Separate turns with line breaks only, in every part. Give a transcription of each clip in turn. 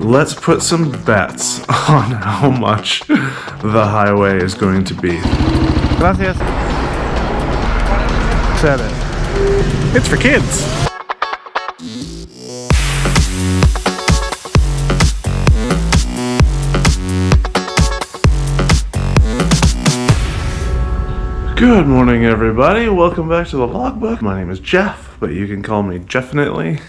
let's put some bets on how much the highway is going to be.
Gracias. Said it.
It's for kids.
Good morning, everybody. Welcome back to the Logbook. My name is Jeff, but you can call me Jeffinitely.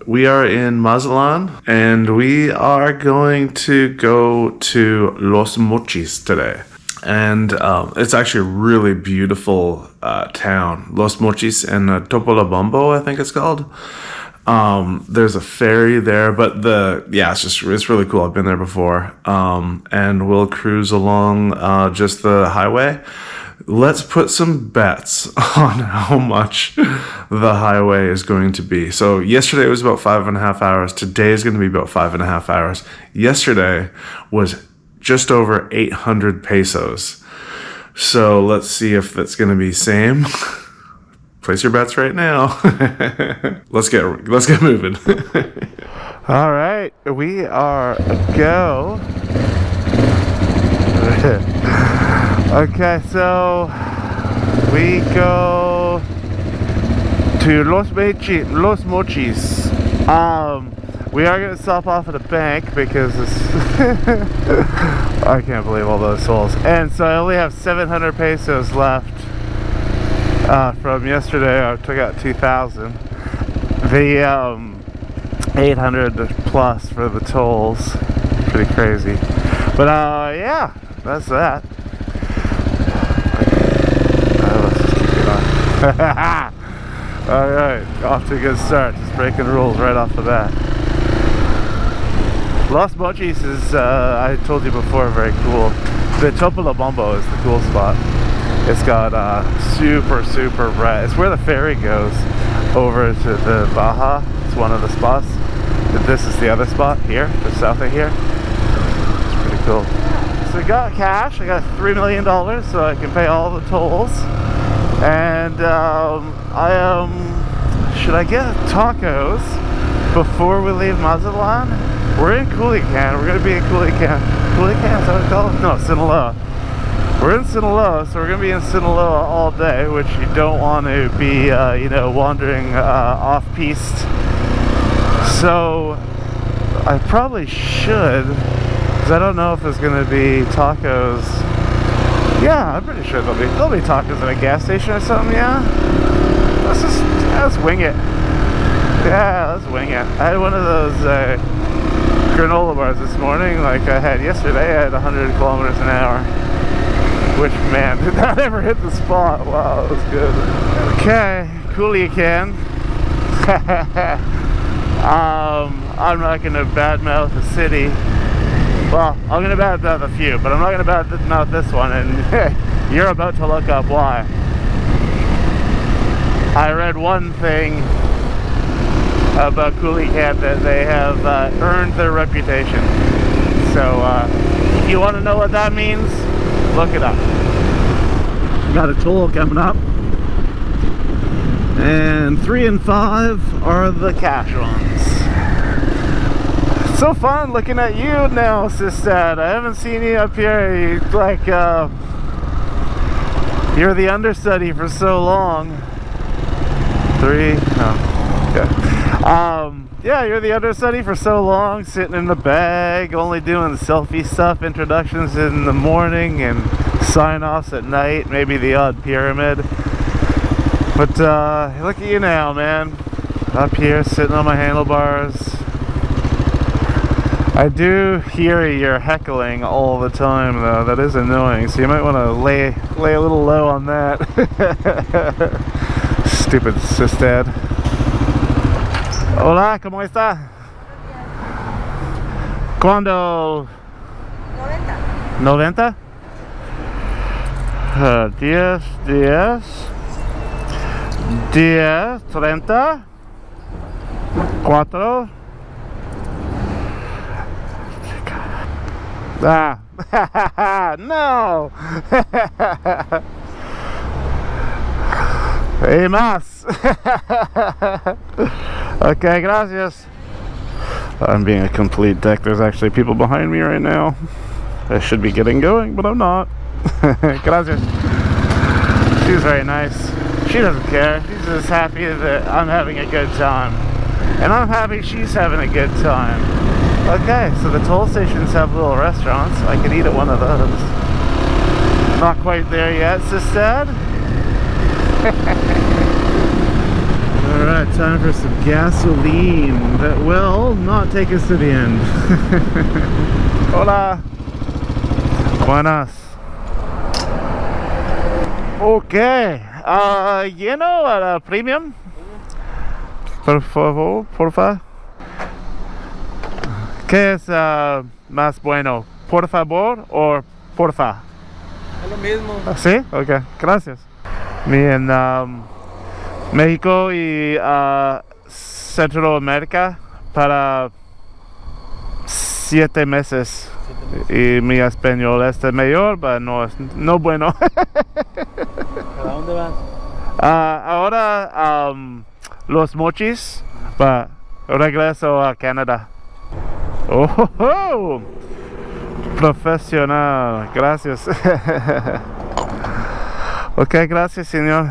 We are in Mazatlan, and we are going to go to Los Mochis today. And it's actually a really beautiful town. Los Mochis and Topolobampo, I think it's called. There's a ferry there, but it's really cool. I've been there before. And we'll cruise along just the highway. Let's put some bets on how much the highway is going to be. So yesterday it was about 5.5 hours. Today is going to be about 5.5 hours. Yesterday was just over 800 pesos. So let's see if that's going to be same. Place your bets right now. Let's get moving.
All right, we are go. Okay, so we go to Los Mochis. We are going to stop off at a bank because I can't believe all those souls. And so I only have 700 pesos left from yesterday. I took out 2,000. The 800 plus for the tolls. Pretty crazy. But yeah, that's that. Alright, off to a good start. Just breaking rules right off the bat. Los Mochis is, I told you before, very cool. The Topolobampo is the cool spot. It's got super bright. It's where the ferry goes over to the Baja. It's one of the spots. This is the other spot here, just south of here. It's pretty cool. So I got cash. I got $3 million so I can pay all the tolls. And should I get tacos before we leave Mazatlan? We're in Culiacan. We're going to be in Culiacan. Culiacan, is that what it's called? No, Sinaloa. We're in Sinaloa, so we're going to be in Sinaloa all day, which you don't want to be, wandering off-piste. So I probably should, because I don't know if there's going to be tacos. Yeah, I'm pretty sure there'll be tacos at a gas station or something, yeah? Let's wing it. Yeah, let's wing it. I had one of those granola bars this morning, like I had yesterday. I had 100 kilometers an hour. Which, man, did that ever hit the spot? Wow, that was good. Okay, Culiacan. I'm not going to badmouth the city. Well, I'm going to badmouth a few, but I'm not going to badmouth this one, and you're about to look up why. I read one thing about Culiacan that they have earned their reputation. So, if you want to know what that means, look it up. Got a toll coming up. And 3 and 5 are the cash ones. So fun looking at you now, Sistad. I haven't seen you up here. You're the understudy for so long. 3? Oh, okay. Yeah, you're the understudy for so long, sitting in the bag, only doing selfie stuff, introductions in the morning and sign-offs at night, maybe the odd pyramid. But look at you now, man. Up here, sitting on my handlebars. I do hear you're heckling all the time, though. That is annoying, so you might want to lay a little low on that. Stupid Sistad. Hola, ¿cómo está? ¿Cuándo? 90. 10, 30, 4. Ah, no. Y más. Ok, gracias. I'm being a complete dick. There's actually people behind me right now. I should be getting going, but I'm not. Gracias. She's very nice. She doesn't care. She's just happy that I'm having a good time. And I'm happy she's having a good time. Okay, so the toll stations have little restaurants. I could eat at one of those. Not quite there yet, Sistad. Alright, time for some gasoline that will not take us to the end. Hola. Buenas. Okay. Lleno a la premium. Por favor, porfa. ¿Qué es más bueno? ¿Por favor o porfa?
Es lo mismo.
¿Sí? Ok, gracias. En México y Centroamérica para 7 meses. Y mi español es mejor, pero no es bueno.
¿A dónde vas?
Ahora Los Mochis, pero regreso a Canadá. Oh, profesional, gracias. Okay, gracias, señor.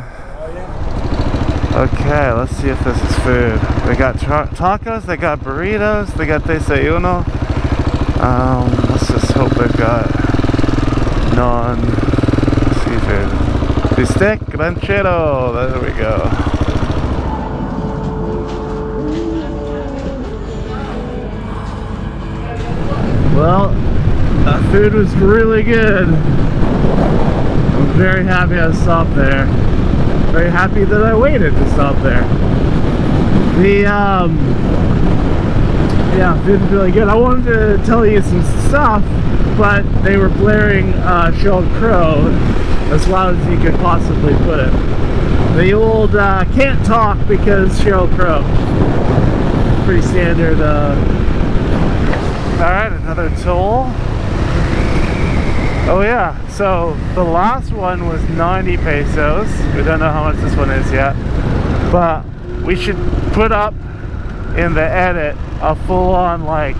Okay, let's see if this is food. They got tacos, they got burritos, they got desayuno. Let's just hope they've got non-seafood. Bistec ranchero, there we go. Well, that food was really good. I'm very happy I stopped there. Very happy that I waited to stop there. Yeah, food was really good. I wanted to tell you some stuff, but they were blaring Sheryl Crow as loud as you could possibly put it. The old can't talk because Sheryl Crow. Pretty standard. Alright, another toll. Oh yeah, so the last one was 90 pesos. We don't know how much this one is yet. But we should put up in the edit a full-on like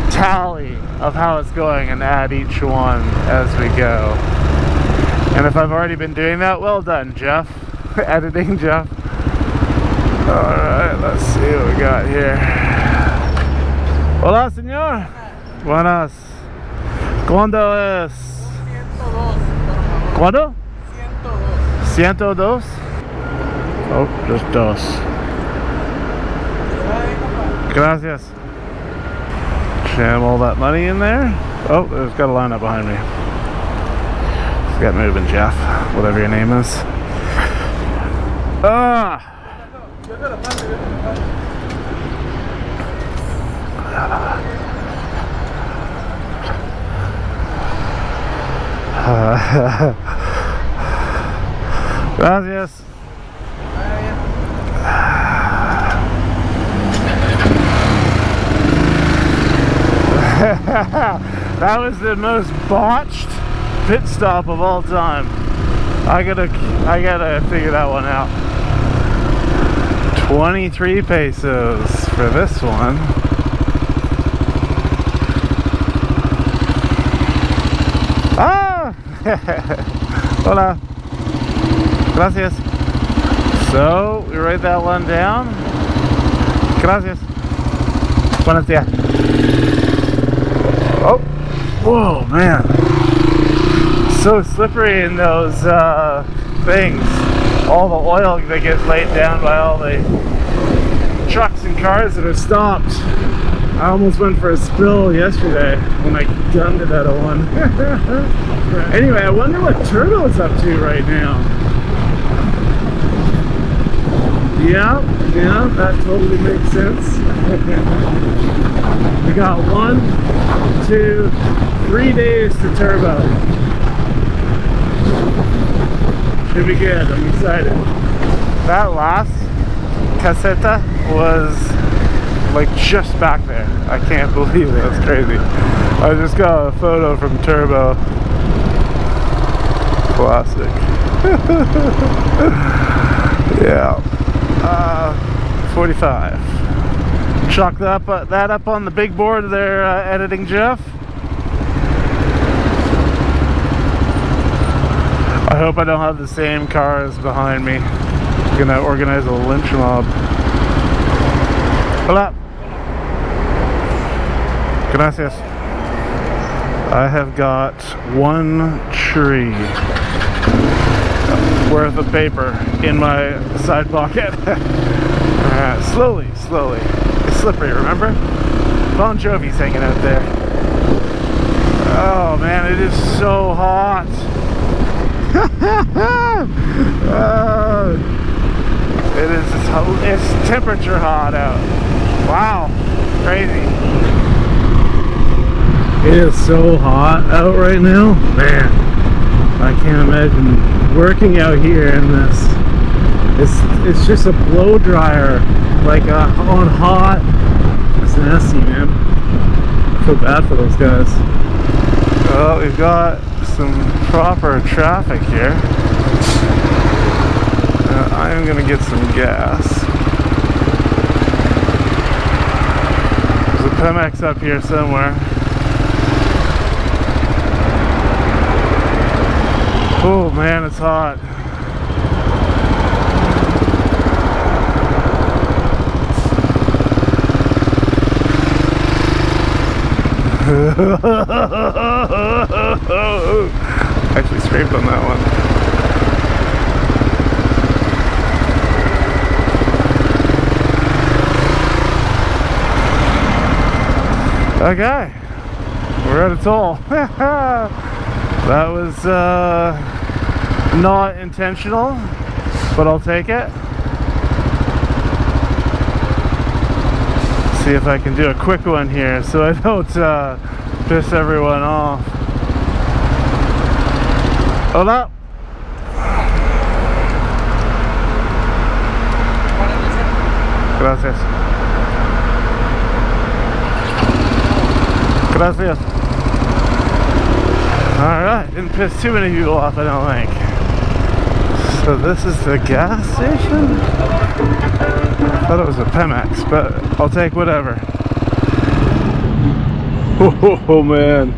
tally of how it's going and add each one as we go. And if I've already been doing that, well done, Jeff. Editing Jeff. Alright, let's see what we got here. Hola, señor. Buenas. ¿Cuándo es?
102.
¿Cuándo?
102.
102? Oh, just dos. Gracias. Jam all that money in there. Oh, there's got a line up behind me. Let's get moving, Jeff. Whatever your name is. Ah! Gracias. That was the most botched pit stop of all time. I gotta figure that one out. 23 pesos for this one. Ah! Hola. Gracias. So, we write that one down. Gracias. Buenos días. Oh, whoa, man. So slippery in those things. All the oil that gets laid down by all the trucks and cars that are stopped. I almost went for a spill yesterday when I gunned it out of one. Anyway, I wonder what Turbo's up to right now. Yeah, that totally makes sense. We got 1, 2, 3 days to Turbo. Should be good, I'm excited. That last caseta was like just back there. I can't believe it, that's crazy. I just got a photo from Turbo. Classic. Yeah. 45. Chalk that up on the big board there, editing Jeff. I hope I don't have the same cars behind me. I'm gonna organize a lynch mob. Hola. Gracias. I have got one tree worth of paper in my side pocket. Slowly. It's slippery, remember? Bon Jovi's hanging out there. Oh man, it is so hot. It's temperature hot out. Wow, crazy. It is so hot out right now. Man, I can't imagine working out here in this. It's just a blow dryer, like on hot. It's nasty, man. I feel bad for those guys. Well, we've got some proper traffic here. I'm gonna get some gas. There's a Pemex up here somewhere. Oh man, it's hot. Actually scraped on that one. Okay, we're at a toll. That was not intentional, but I'll take it. See if I can do a quick one here so I don't piss everyone off. Hola. Gracias. Gracias. Alright, didn't piss too many people off, I don't think. So this is the gas station? I thought it was a Pemex, but I'll take whatever. Oh man,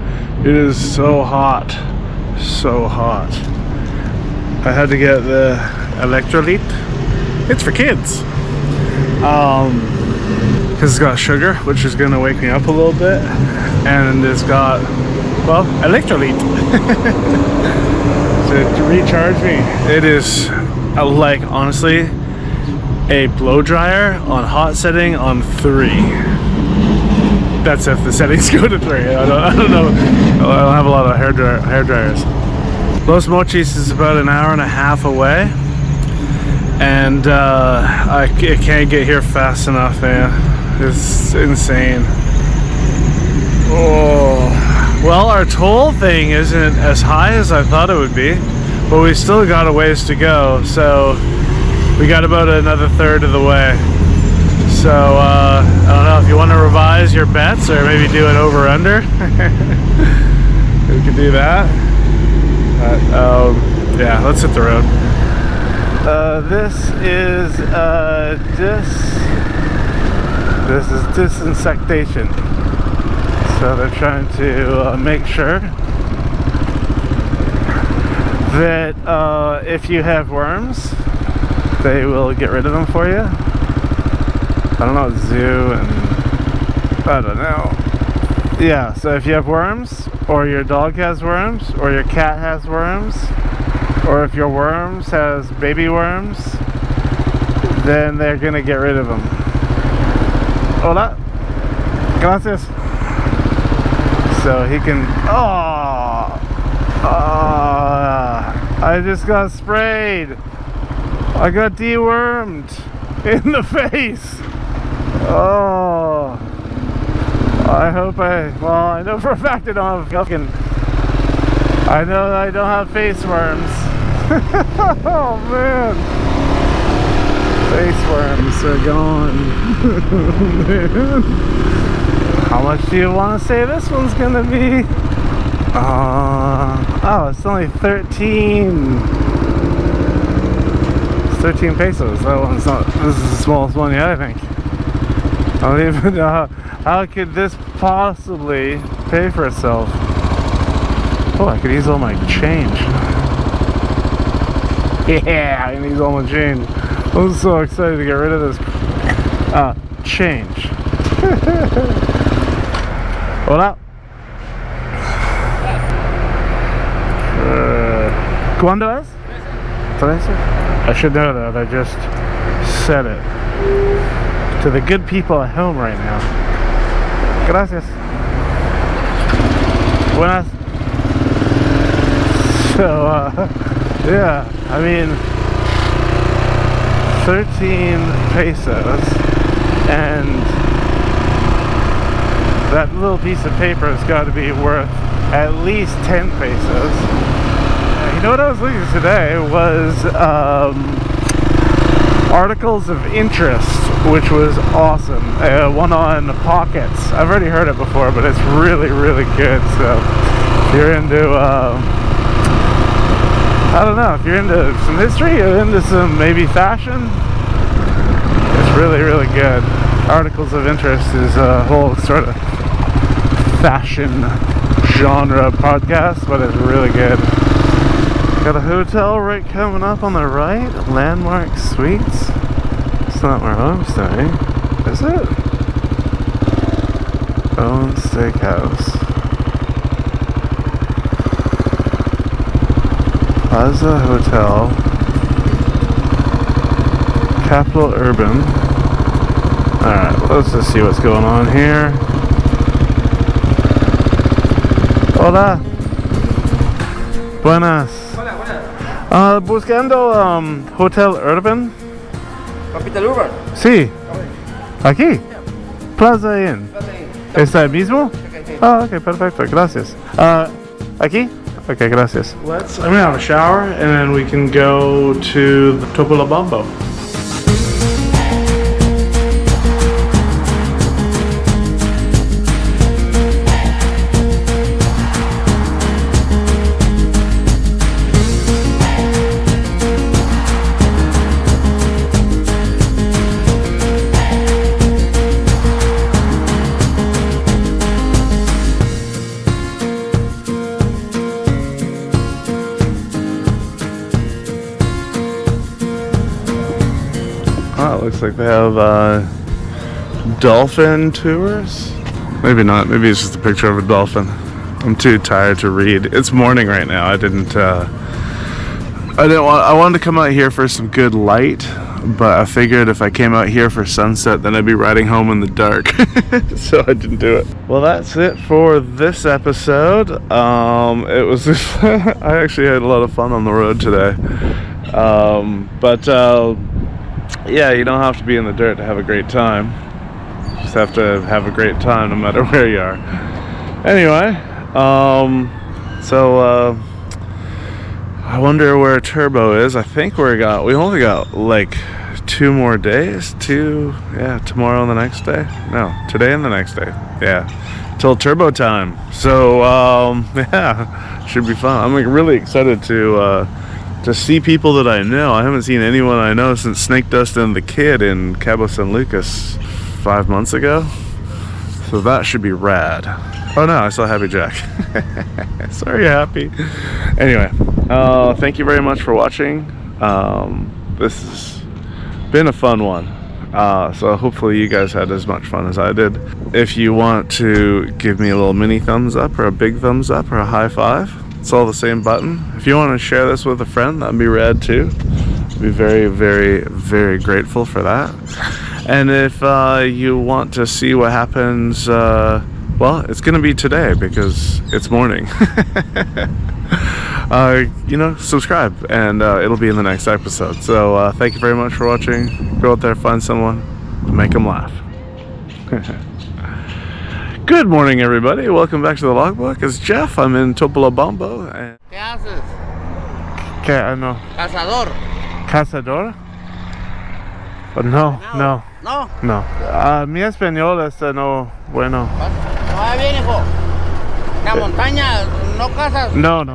it is so hot. So hot. I had to get the electrolyte. It's for kids. Because it's got sugar, which is gonna wake me up a little bit. And it's got, well, electrolyte. To recharge me. It is like, honestly, a blow dryer on hot setting on 3. That's if the settings go to 3. I don't know. I don't have a lot of hair dryers. Los Mochis is about an hour and a half away, and I can't get here fast enough, man. It's insane. Oh. Well, our toll thing isn't as high as I thought it would be, but we still got a ways to go, so we got about another third of the way. So, I don't know if you want to revise your bets or maybe do an over-under. We could do that. Yeah, let's hit the road. This is disinsectation. So they're trying to make sure that if you have worms, they will get rid of them for you. I don't know, zoo and I don't know. Yeah, so if you have worms, or your dog has worms, or your cat has worms, or if your worms has baby worms, then they're gonna get rid of them. Hola. Gracias. So he can, I just got sprayed. I got dewormed in the face. Oh, I hope well, I know for a fact I don't have I know I don't have face worms. Oh man, face worms are gone. Man. How much do you want to say this one's gonna be? Oh, it's only 13. It's 13 pesos. That one's not. This is the smallest one yet, I think. don't even know how could this possibly pay for itself. Oh, I could use all my change. Yeah, I can use all my change. I'm so excited to get rid of this change. Hola. ¿Cuándo es? 13? I should know that. I just said it to the good people at home right now. Gracias. Buenas. So, yeah, I mean, 13 pesos, and that little piece of paper has got to be worth at least 10 pesos. You know what I was looking at today was articles of interest, which was awesome. One on pockets. I've already heard it before, but it's really, really good. So if you're into, I don't know, if you're into some history or into some maybe fashion, it's really, really good. Articles of interest is a whole sort of fashion genre podcast, but it's really good. Got a hotel right coming up on the right, Landmark Suites. It's not where I'm staying, is it? Owen Steakhouse. Plaza Hotel. Capital Urban. Alright, let's just see what's going on here. Hola. Buenas.
Hola, buenas.
Buscando Hotel Urban.
Capital Urban.
Sí. Aquí. Plaza Inn. ¿Está el mismo? Ah, ok, perfecto, gracias. ¿Aquí? Okay, gracias. I'm gonna have a shower and then we can go to the Topolobampo. Oh, it looks like they have dolphin tours. Maybe not. Maybe it's just a picture of a dolphin. I'm too tired to read. It's morning right now. I wanted to come out here for some good light, but I figured if I came out here for sunset, then I'd be riding home in the dark. So I didn't do it. Well, that's it for this episode. It was I actually had a lot of fun on the road today. Yeah, you don't have to be in the dirt to have a great time. You just have to have a great time no matter where you are. Anyway, I wonder where Turbo is. I think we only got like 2 more days. Tomorrow and the next day. No, today and the next day. Yeah, till Turbo time. So yeah, should be fun. I'm like really excited to see people that I know. I haven't seen anyone I know since Snake Dust and the Kid in Cabo San Lucas 5 months ago. So that should be rad. Oh no, I saw Happy Jack. Sorry, Happy. Anyway, thank you very much for watching. This has been a fun one. So hopefully you guys had as much fun as I did. If you want to give me a little mini thumbs up or a big thumbs up or a high five, it's all the same button. If you want to share this with a friend, that'd be rad too. I'd be very, very, very grateful for that. And if you want to see what happens, well, it's gonna be today because it's morning. Subscribe and it'll be in the next episode. So thank you very much for watching. Go out there, find someone, make them laugh. Good morning, everybody. Welcome back to the logbook. It's Jeff. I'm in Topolobampo.
¿Qué haces?
¿Qué? No.
Cazador.
¿Cazador? No.
No.
Mi español es no bueno.
No va bien, hijo. En la montaña no cazas.
No.